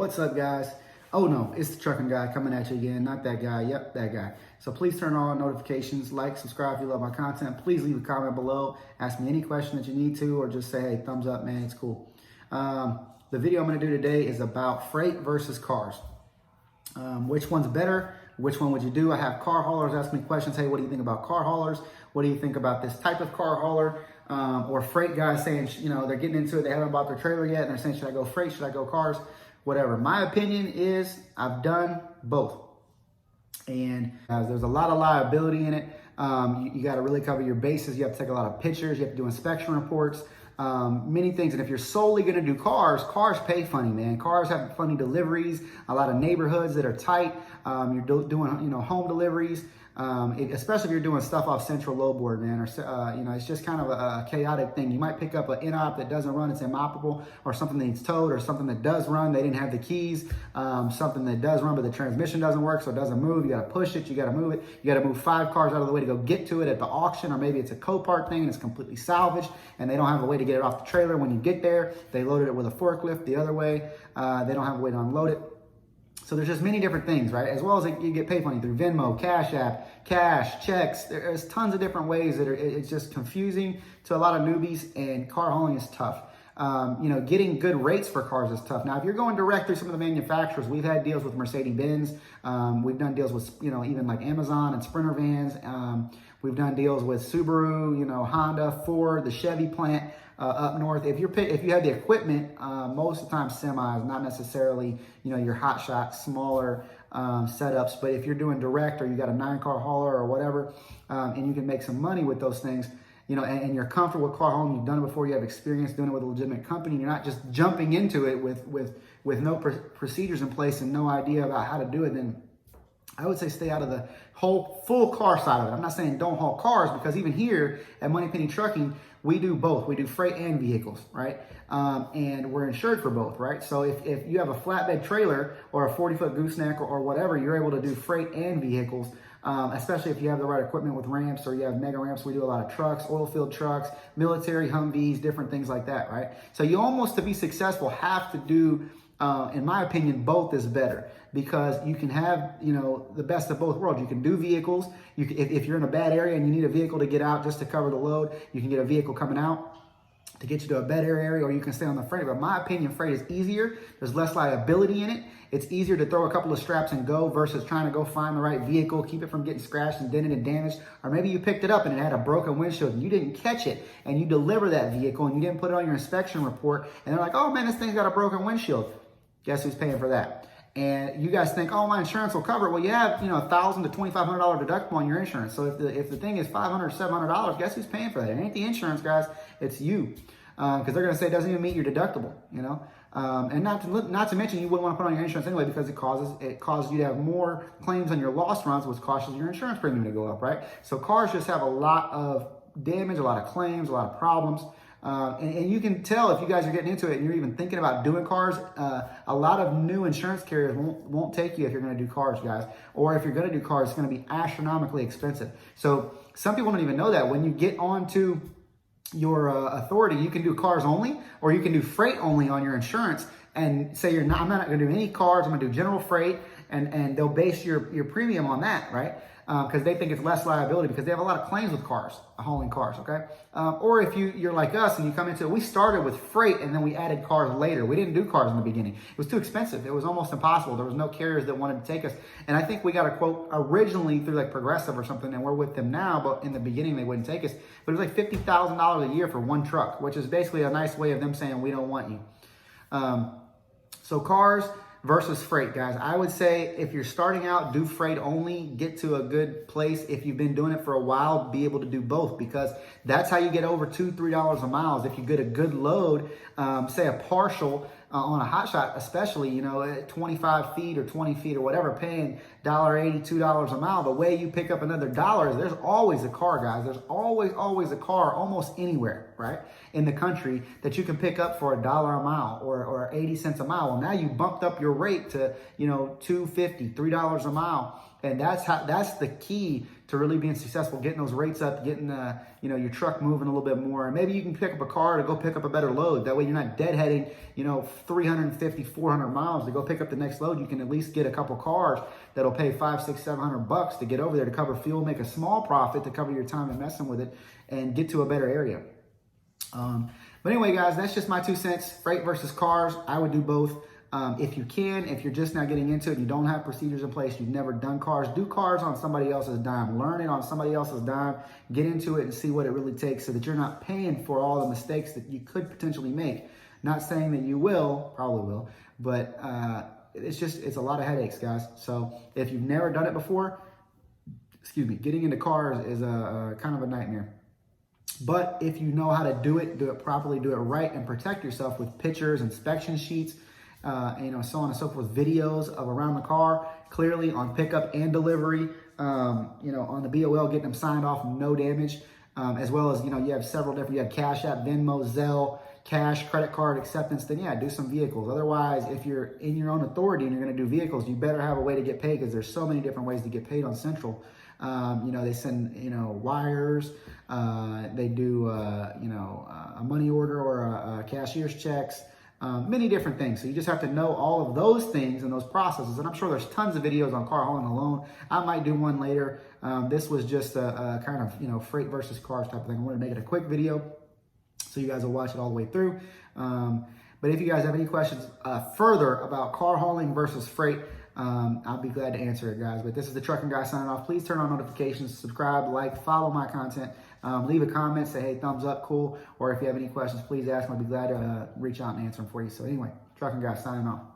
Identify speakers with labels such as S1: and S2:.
S1: What's up, guys? Oh no, it's the trucking guy coming at you again. Not that guy. Yep, that guy. So please turn on notifications, like, subscribe if you love my content. Please leave a comment below. Ask me any question that you need to, or just say, hey, thumbs up, man, it's cool. The video I'm going to do today is about freight versus cars. Which one's better? Which one would you do? I have car haulers ask me questions. Hey, what do you think about car haulers? What do you think about this type of car hauler? Or freight guys saying, they're getting into it. They haven't bought their trailer yet. And they're saying, should I go freight? Should I go cars? Whatever. My opinion is I've done both. And there's a lot of liability in it. You got to really cover your bases. You have to take a lot of pictures. You have to do inspection reports. Many things. And if you're solely going to do cars pay funny, man. Cars have funny deliveries, a lot of neighborhoods that are tight. You're doing, home deliveries, especially if you're doing stuff off central load board, man, or, it's just kind of a chaotic thing. You might pick up an in-op that doesn't run, it's inoperable, or something that needs towed, or something that does run, they didn't have the keys, something that does run, but the transmission doesn't work, so it doesn't move. You got to push it, you got to move it, you got to move 5 cars out of the way to go get to it at the auction, or maybe it's a Copart thing and it's completely salvaged and they don't have a way to get it off the trailer. When you get there, they loaded it with a forklift the other way. They don't have a way to unload it. So there's just many different things, right? As well as you get paid money through Venmo, Cash App, cash, checks. There's tons of different ways that it's just confusing to a lot of newbies, and car hauling is tough. Getting good rates for cars is tough. Now, if you're going direct through some of the manufacturers, we've had deals with Mercedes-Benz. We've done deals with, even like Amazon and Sprinter vans. We've done deals with Subaru, Honda, Ford, the Chevy plant up north. If you have the equipment, most of the time semis, not necessarily, your Hotshot, smaller setups. But if you're doing direct, or you got a 9-car hauler or whatever, and you can make some money with those things, and you're comfortable with car hauling, you've done it before, you have experience doing it with a legitimate company, you're not just jumping into it with no procedures in place and no idea about how to do it, then I would say stay out of the whole full car side of it. I'm not saying don't haul cars, because even here at Moneypenny Trucking, we do both. We do freight and vehicles, right? And we're insured for both, right? So if you have a flatbed trailer or a 40-foot gooseneck or whatever, you're able to do freight and vehicles, especially if you have the right equipment with ramps, or you have mega ramps. We do a lot of trucks, oil field trucks, military Humvees, different things like that, right? So you almost, to be successful, have to do, in my opinion, both is better, because you can have, the best of both worlds. You can do vehicles. If you're in a bad area and you need a vehicle to get out just to cover the load, you can get a vehicle coming out to get you to a better area, or you can stay on the freight. But in my opinion, freight is easier. There's less liability in it. It's easier to throw a couple of straps and go, versus trying to go find the right vehicle, keep it from getting scratched and dented and damaged. Or maybe you picked it up and it had a broken windshield and you didn't catch it, and you deliver that vehicle and you didn't put it on your inspection report, and they're like, oh man, this thing's got a broken windshield. Guess who's paying for that? And you guys think, oh, my insurance will cover it. Well, you have, $1,000 to $2,500 deductible on your insurance. So if the thing is $500, $700, guess who's paying for that? It ain't the insurance, guys. It's you, because they're going to say it doesn't even meet your deductible. And not to mention, you wouldn't want to put on your insurance anyway, because it causes you to have more claims on your lost runs, which causes your insurance premium to go up, right? So cars just have a lot of damage, a lot of claims, a lot of problems. And you can tell if you guys are getting into it and you're even thinking about doing cars, a lot of new insurance carriers won't take you if you're going to do cars, guys. Or if you're going to do cars, it's going to be astronomically expensive. So some people don't even know that. When you get onto your authority, you can do cars only, or you can do freight only on your insurance, and say I'm not going to do any cars, I'm going to do general freight, and they'll base your premium on that, right? Because they think it's less liability, because they have a lot of claims with cars, hauling cars, okay? Or if you're like us and you come into it, we started with freight and then we added cars later. We didn't do cars in the beginning. It was too expensive. It was almost impossible. There was no carriers that wanted to take us. And I think we got a quote originally through like Progressive or something, and we're with them now, but in the beginning they wouldn't take us. But it was like $50,000 a year for one truck, which is basically a nice way of them saying, we don't want you. So cars versus freight, guys. I would say if you're starting out, do freight only, get to a good place. If you've been doing it for a while, be able to do both, because that's how you get over $2, $3 a mile. If you get a good load, say a partial on a Hotshot, especially, at 25 feet or 20 feet or whatever, paying $1.80, $2 a mile, the way you pick up another dollar is there's always a car, guys. There's always a car almost anywhere, right, in the country that you can pick up for $1 a mile or 80 cents a mile. Well, now you bumped up your rate to, $2.50, $3 a mile. And that's the key to really being successful, getting those rates up, getting your truck moving a little bit more. And maybe you can pick up a car to go pick up a better load. That way you're not deadheading, 350, 400 miles to go pick up the next load. You can at least get a couple cars that'll pay $500, $600, $700 to get over there to cover fuel, make a small profit to cover your time and messing with it, and get to a better area. But anyway, guys, that's just my 2 cents. Freight versus cars. I would do both. If you can, if you're just now getting into it, you don't have procedures in place, you've never done cars, do cars on somebody else's dime. Learn it on somebody else's dime. Get into it and see what it really takes so that you're not paying for all the mistakes that you could potentially make. Not saying that you will, probably will, but it's a lot of headaches, guys. So if you've never done it before, getting into cars is a kind of a nightmare. But if you know how to do it properly, do it right, and protect yourself with pictures, inspection sheets, so on and so forth, videos of around the car, clearly on pickup and delivery, on the BOL, getting them signed off, no damage, as well as, you have several different, you have Cash App, Venmo, Zelle, cash, credit card acceptance, then yeah, do some vehicles. Otherwise, if you're in your own authority and you're going to do vehicles, you better have a way to get paid, because there's so many different ways to get paid on Central. They send, wires, they do, a money order or a cashier's checks, many different things. So you just have to know all of those things and those processes. And I'm sure there's tons of videos on car hauling alone. I might do one later. This was just a kind of, freight versus cars type of thing. I wanted to make it a quick video so you guys will watch it all the way through. But if you guys have any questions further about car hauling versus freight, I'll be glad to answer it, guys. But this is the Trucking Guy signing off. Please turn on notifications, subscribe, like, follow my content, leave a comment, say, hey, thumbs up, cool. Or if you have any questions, please ask me. I'll be glad to reach out and answer them for you. So anyway, Trucking Guy signing off.